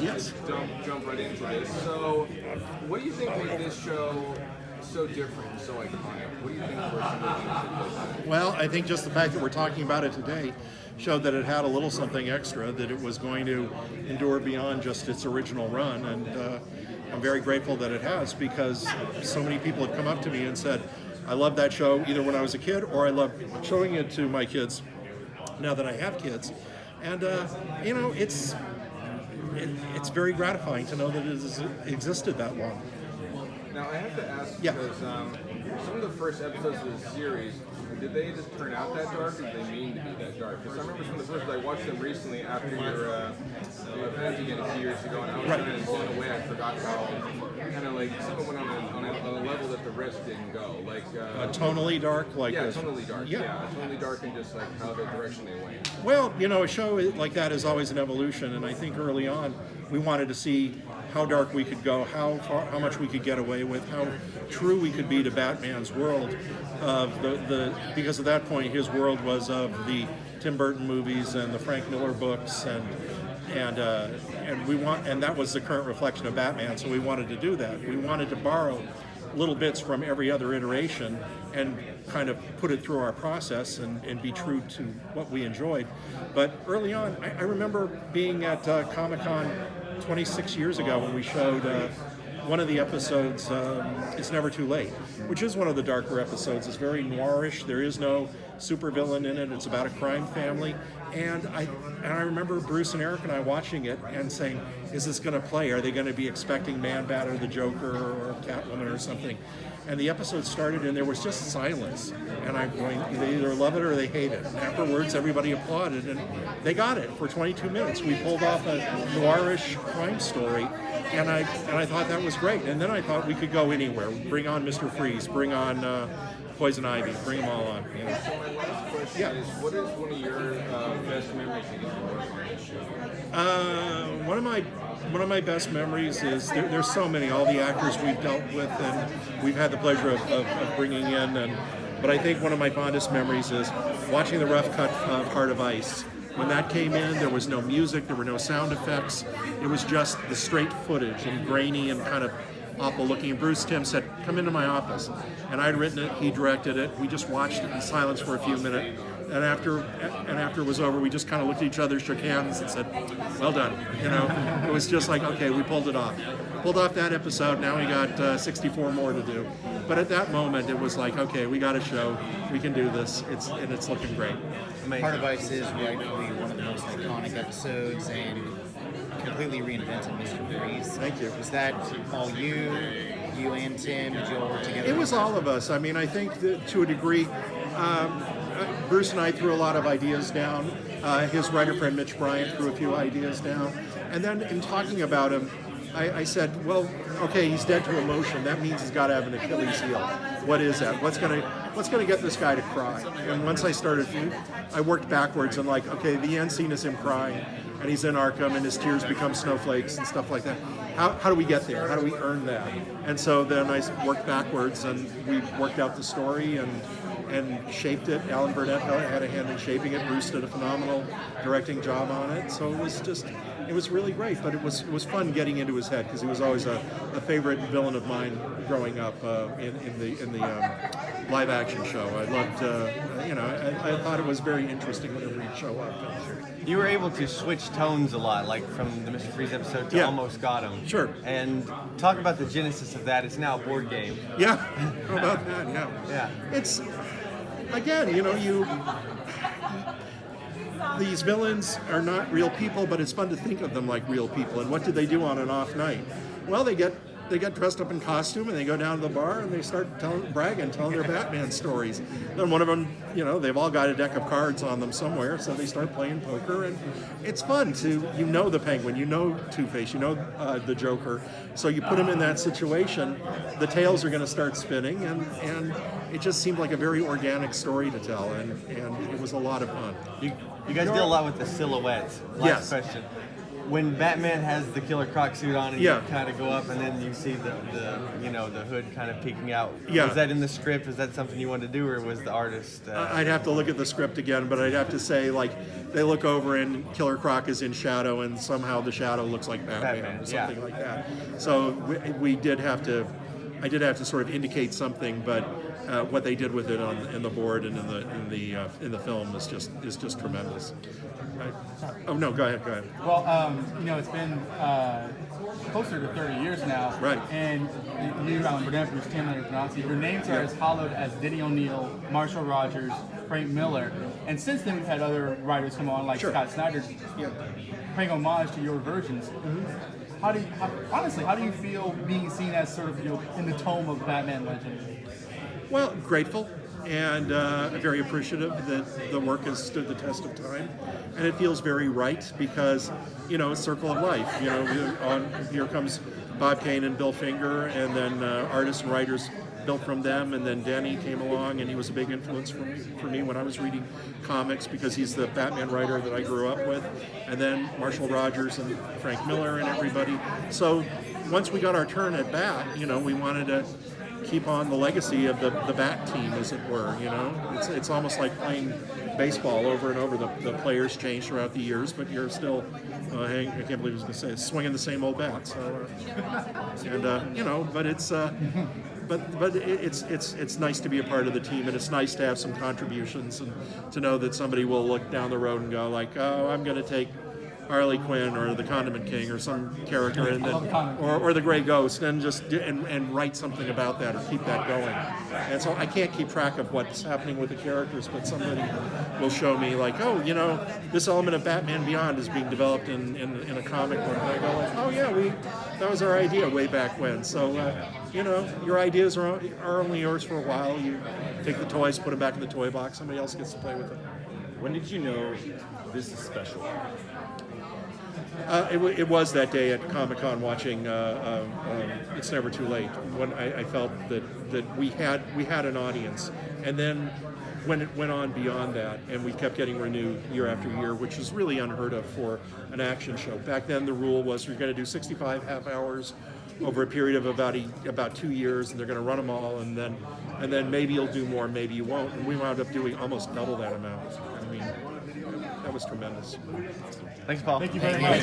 Yes. Jump right into this. So, what do you think made this show so different, so iconic? What do you think were some of the things that did that? Well, I think just the fact that we're talking about it today showed that it had a little something extra, that it was going to endure beyond just its original run, and I'm very grateful that it has, because so many people have come up to me and said, I love that show either when I was a kid or I love showing it to my kids now that I have kids. And, it's very gratifying to know that it has existed that long. Now, I have to ask, Yeah. because some of the first episodes of the series, did they just turn out that dark, or did they mean to be that dark? Because I remember some of the first, I watched them recently after your event again a few years ago, and I was kind of blown away. I forgot how kind of like some of it went on a level that the rest didn't go. Like Tonally dark? Totally dark. Yeah. Totally dark, and just like how the direction they went. Well, a show like that is always an evolution, and I think early on we wanted to see how dark we could go, how much we could get away with, how true we could be to Batman's world. Because at that point his world was of the Tim Burton movies and the Frank Miller books, and that was the current reflection of Batman. So we wanted to do that. We wanted to borrow little bits from every other iteration and kind of put it through our process and be true to what we enjoyed. But early on, I remember being at Comic-Con 26 years ago when we showed one of the episodes, It's Never Too Late, which is one of the darker episodes. It's very noirish. There is no supervillain in it. It's about a crime family. And I remember Bruce and Eric and I watching it and saying, is this going to play? Are they going to be expecting Man-Bat or the Joker or Catwoman or something? And the episode started and there was just silence. And I'm going, they either love it or they hate it. And afterwards, everybody applauded, and they got it for 22 minutes. We pulled off a noirish crime story, and I thought that was great. And then I thought we could go anywhere. Bring on Mr. Freeze, bring on Poison Ivy, bring them all on. So my last question is, what is one of your best memories that you can work on this show? One of my best memories is there's so many, all the actors we've dealt with and we've had the pleasure of bringing in, but I think one of my fondest memories is watching the rough cut of Heart of Ice. When that came in, there was no music, there were no sound effects. It was just the straight footage, and grainy and kind of awful looking. And Bruce Timm said, come into my office. And I'd written it, he directed it. We just watched it in silence for a few minutes. And after it was over, we just kind of looked at each other, shook hands, and said, well done. It was just like, okay, we pulled it off. Pulled off that episode, now we got 64 more to do. But at that moment, it was like, okay, we got a show, we can do this, it's looking great. Amazing. Heart of Ice is rightfully one of the most iconic episodes and completely reinvented Mr. Freeze. Thank you. Was that all you and Tim, did you all work together? It was all of us. I mean, I think that to a degree, Bruce and I threw a lot of ideas down. His writer friend Mitch Bryant threw a few ideas down. And then in talking about him, I said, well, okay, he's dead to emotion. That means he's got to have an Achilles heel. What is that? What's gonna get this guy to cry? And once I worked backwards and like, okay, the end scene is him crying, and he's in Arkham, and his tears become snowflakes and stuff like that. How do we get there? How do we earn that? And so then I worked backwards, and we worked out the story and shaped it. Alan Burnett had a hand in shaping it. Bruce did a phenomenal directing job on it. So it was really great. But it was fun getting into his head, because he was always a favorite villain of mine growing up in the live action show. I loved, I thought it was very interesting whenever he'd show up. You were able to switch tones a lot, like from the Mr. Freeze episode to Almost Got Him. Sure. And talk about the genesis of that. It's now a board game. Yeah, how about that? Yeah. It's, again, these villains are not real people, but it's fun to think of them like real people. And what do they do on an off night? Well, they get dressed up in costume and they go down to the bar and they start telling their Batman stories. Then one of them, they've all got a deck of cards on them somewhere, so they start playing poker, and it's fun to, the Penguin, Two-Face, the Joker, so you put them in that situation, the tales are going to start spinning, and it just seemed like a very organic story to tell, and it was a lot of fun. You guys did a lot with the silhouettes. Last question. when Batman has the Killer Croc suit on and Yeah. you kind of go up and then you see the the hood kind of peeking out. Yeah. Was that in the script? Was that something you wanted to do, or was the artist? I'd have to look at the script again, but I'd have to say, like, they look over and Killer Croc is in shadow, and somehow the shadow looks like Batman or something like that. So we did have to, I did have to sort of indicate something, but what they did with it in the board and in the film is just tremendous. Oh no, go ahead. Well, it's been closer to 30 years now. Right. And you, Alan Burnett, Bruce Timmler, Bronson, your names are as hallowed as Dini O'Neill, Marshall Rogers, Frank Miller. And since then, we've had other writers come on, like Sure. Scott Snyder, paying homage to your versions. How do you feel being seen as sort of in the tome of Batman legend? Well, grateful and very appreciative that the work has stood the test of time, and it feels very right because it's circle of life. Here comes Bob Kane and Bill Finger, and then artists and writers built from them, and then Dini came along, and he was a big influence for me when I was reading comics because he's the Batman writer that I grew up with, and then Marshall Rogers and Frank Miller and everybody. So once we got our turn at bat, we wanted to keep on the legacy of the Bat team, as it were. It's almost like playing baseball over and over. The players change throughout the years, but you're still, I can't believe I was going to say it, swinging the same old bat. So, but it's. But it's nice to be a part of the team, and it's nice to have some contributions and to know that somebody will look down the road and go like, oh, I'm going to take Harley Quinn or the Condiment King or some character, and then or the Gray Ghost, and just and write something about that or keep that going. And so I can't keep track of what's happening with the characters, but somebody will show me like, oh, this element of Batman Beyond is being developed in a comic book, and I go like, oh yeah, that was our idea way back when. So your ideas are only yours for a while. You take the toys, put them back in the toy box. Somebody else gets to play with it. When did you know this is special? It was that day at Comic-Con watching It's Never Too Late, when I felt that we had an audience, and then when it went on beyond that, and we kept getting renewed year after year, which is really unheard of for an action show. Back then, the rule was you're going to do 65 half hours over a period of about 2 years, and they're going to run them all, and then maybe you'll do more, maybe you won't. And we wound up doing almost double that amount. I mean, that was tremendous. Thanks, Paul. Thank you very much.